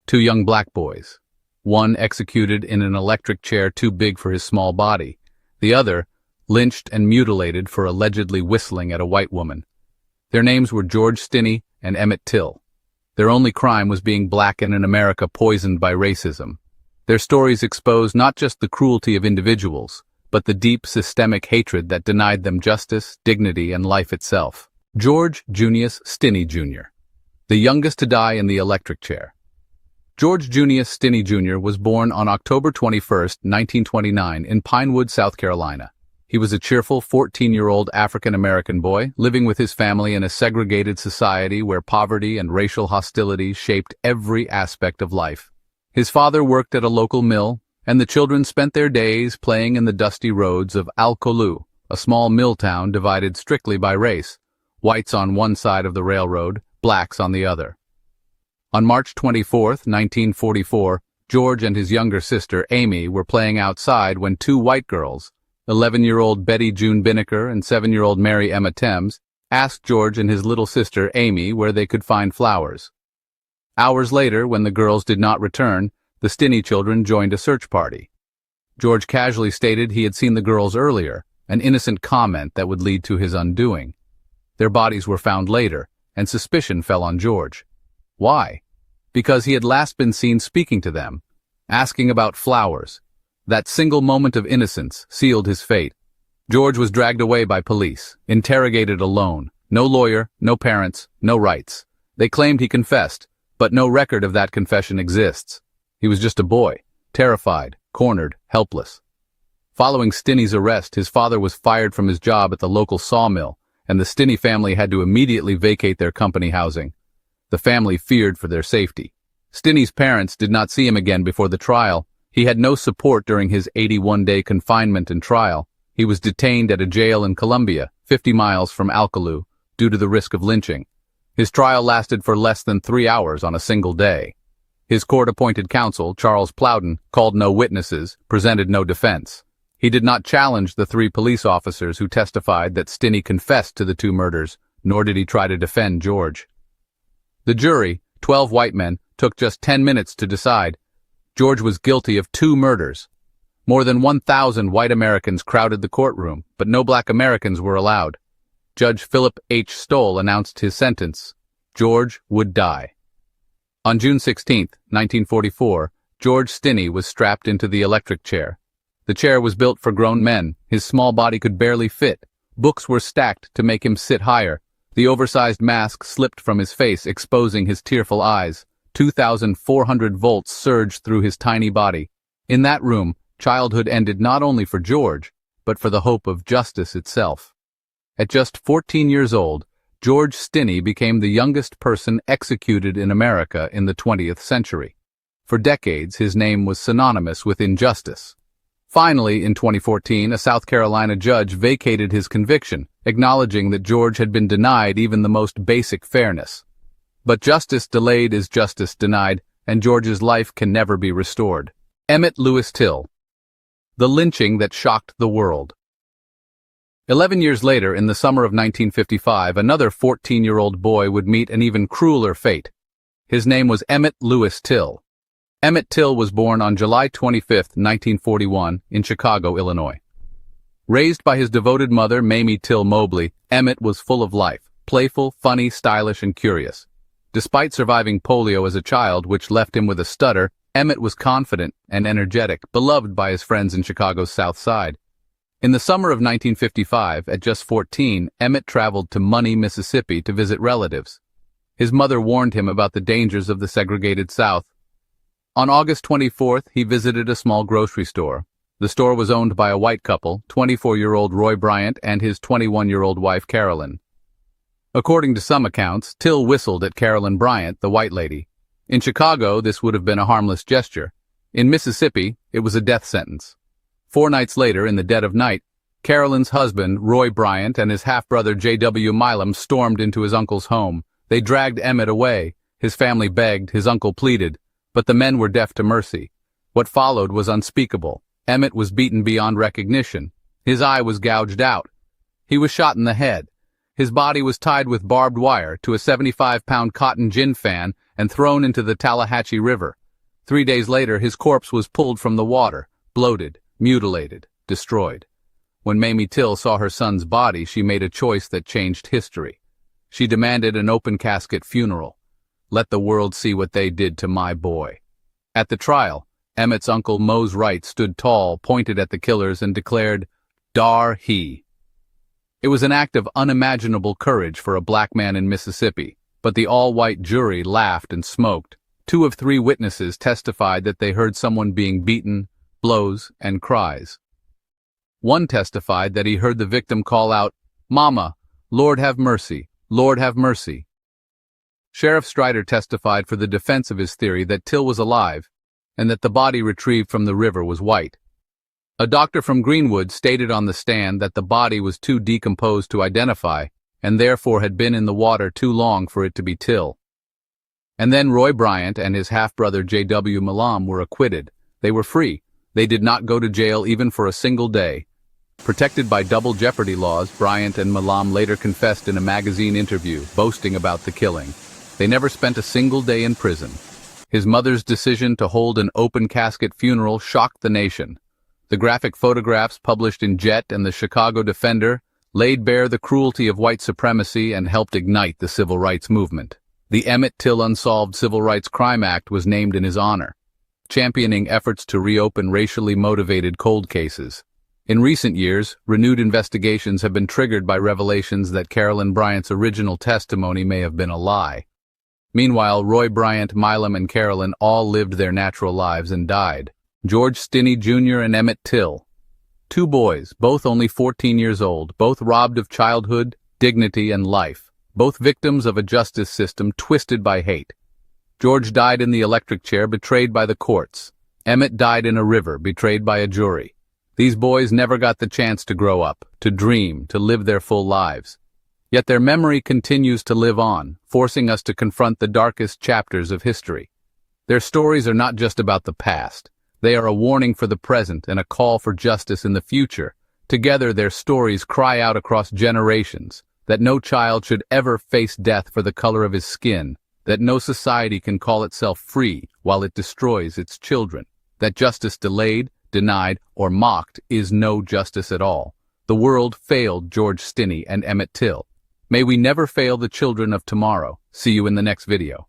Two young black boys. One executed in an electric chair too big for his small body. The other, lynched and mutilated for allegedly whistling at a white woman. Their names were George Stinney and Emmett Till. Their only crime was being black in an America poisoned by racism. Their stories expose not just the cruelty of individuals, but the deep systemic hatred that denied them justice, dignity, and life itself. George Junius Stinney Jr., the youngest to die in the electric chair. George Junius Stinney Jr. was born on October 21, 1929, in Pinewood, South Carolina. He was a cheerful 14-year-old African-American boy living with his family in a segregated society where poverty and racial hostility shaped every aspect of life. His father worked at a local mill, and the children spent their days playing in the dusty roads of Alcolu, a small mill town divided strictly by race, whites on one side of the railroad, blacks on the other. On March 24, 1944, George and his younger sister, Amy, were playing outside when two white girls, 11-year-old Betty June Binnicker and 7-year-old Mary Emma Thames, asked George and his little sister, Amy, where they could find flowers. Hours later, when the girls did not return, the Stinney children joined a search party. George casually stated he had seen the girls earlier, an innocent comment that would lead to his undoing. Their bodies were found later, and suspicion fell on George. Why? Because he had last been seen speaking to them, asking about flowers. That single moment of innocence sealed his fate. George was dragged away by police, interrogated alone. No lawyer, no parents, no rights. They claimed he confessed, but no record of that confession exists. He was just a boy, terrified, cornered, helpless. Following Stinney's arrest, his father was fired from his job at the local sawmill, and the Stinney family had to immediately vacate their company housing. The family feared for their safety. Stinney's parents did not see him again before the trial. He had no support during his 81-day confinement and trial. He was detained at a jail in Columbia, 50 miles from Alcolu, due to the risk of lynching. His trial lasted for less than 3 hours on a single day. His court-appointed counsel, Charles Plowden, called no witnesses, presented no defense. He did not challenge the 3 police officers who testified that Stinney confessed to the 2 murders, nor did he try to defend George. The jury, 12 white men, took just 10 minutes to decide. George was guilty of 2 murders. More than 1,000 white Americans crowded the courtroom, but no black Americans were allowed. Judge Philip H. Stoll announced his sentence. George would die. On June 16, 1944, George Stinney was strapped into the electric chair. The chair was built for grown men. His small body could barely fit. Books were stacked to make him sit higher. The oversized mask slipped from his face, exposing his tearful eyes. 2,400 volts surged through his tiny body. In that room, childhood ended not only for George, but for the hope of justice itself. At just 14 years old, George Stinney became the youngest person executed in America in the 20th century. For decades, his name was synonymous with injustice. Finally, in 2014, a South Carolina judge vacated his conviction, acknowledging that George had been denied even the most basic fairness. But justice delayed is justice denied, and George's life can never be restored. Emmitt Lewis Till. The lynching that shocked the world. 11 years later, in the summer of 1955, another 14-year-old boy would meet an even crueler fate. His name was Emmitt Lewis Till. Emmitt Till was born on July 25, 1941, in Chicago, Illinois. Raised by his devoted mother, Mamie Till Mobley, Emmitt was full of life, playful, funny, stylish, and curious. Despite surviving polio as a child, which left him with a stutter, Emmitt was confident and energetic, beloved by his friends in Chicago's South Side. In the summer of 1955, at just 14, Emmitt traveled to Money, Mississippi to visit relatives. His mother warned him about the dangers of the segregated South. On August 24th, he visited a small grocery store. The store was owned by a white couple, 24-year-old Roy Bryant and his 21-year-old wife Carolyn. According to some accounts, Till whistled at Carolyn Bryant, the white lady. In Chicago, this would have been a harmless gesture. In Mississippi, it was a death sentence. 4 nights later, in the dead of night, Carolyn's husband, Roy Bryant, and his half-brother J.W. Milam stormed into his uncle's home. They dragged Emmitt away. His family begged, his uncle pleaded, but the men were deaf to mercy. What followed was unspeakable. Emmitt was beaten beyond recognition. His eye was gouged out. He was shot in the head. His body was tied with barbed wire to a 75-pound cotton gin fan and thrown into the Tallahatchie River. 3 days later, his corpse was pulled from the water, bloated, mutilated, destroyed. When Mamie Till saw her son's body, she made a choice that changed history. She demanded an open-casket funeral. Let the world see what they did to my boy. At the trial, Emmett's uncle Mose Wright stood tall, pointed at the killers, and declared, "Dar he." It was an act of unimaginable courage for a black man in Mississippi, but the all-white jury laughed and smoked. 2 of 3 witnesses testified that they heard someone being beaten, blows, and cries. One testified that he heard the victim call out, "Mama, Lord have mercy, Lord have mercy." Sheriff Strider testified for the defense of his theory that Till was alive and that the body retrieved from the river was white. A doctor from Greenwood stated on the stand that the body was too decomposed to identify and therefore had been in the water too long for it to be Till. And then Roy Bryant and his half-brother J.W. Milam were acquitted. They were free. They did not go to jail even for a single day. Protected by double jeopardy laws, Bryant and Milam later confessed in a magazine interview, boasting about the killing. They never spent a single day in prison. His mother's decision to hold an open-casket funeral shocked the nation. The graphic photographs published in Jet and the Chicago Defender laid bare the cruelty of white supremacy and helped ignite the civil rights movement. The Emmett Till Unsolved Civil Rights Crime Act was named in his honor, championing efforts to reopen racially motivated cold cases. In recent years, renewed investigations have been triggered by revelations that Carolyn Bryant's original testimony may have been a lie. Meanwhile, Roy Bryant, Milam, and Carolyn all lived their natural lives and died. George Stinney Jr. and Emmitt Till. 2 boys, both only 14 years old, both robbed of childhood, dignity, and life, both victims of a justice system twisted by hate. George died in the electric chair, betrayed by the courts. Emmitt died in a river, betrayed by a jury. These boys never got the chance to grow up, to dream, to live their full lives. Yet their memory continues to live on, forcing us to confront the darkest chapters of history. Their stories are not just about the past. They are a warning for the present and a call for justice in the future. Together, their stories cry out across generations that no child should ever face death for the color of his skin, that no society can call itself free while it destroys its children, that justice delayed, denied, or mocked is no justice at all. The world failed George Stinney and Emmitt Till. May we never fail the children of tomorrow. See you in the next video.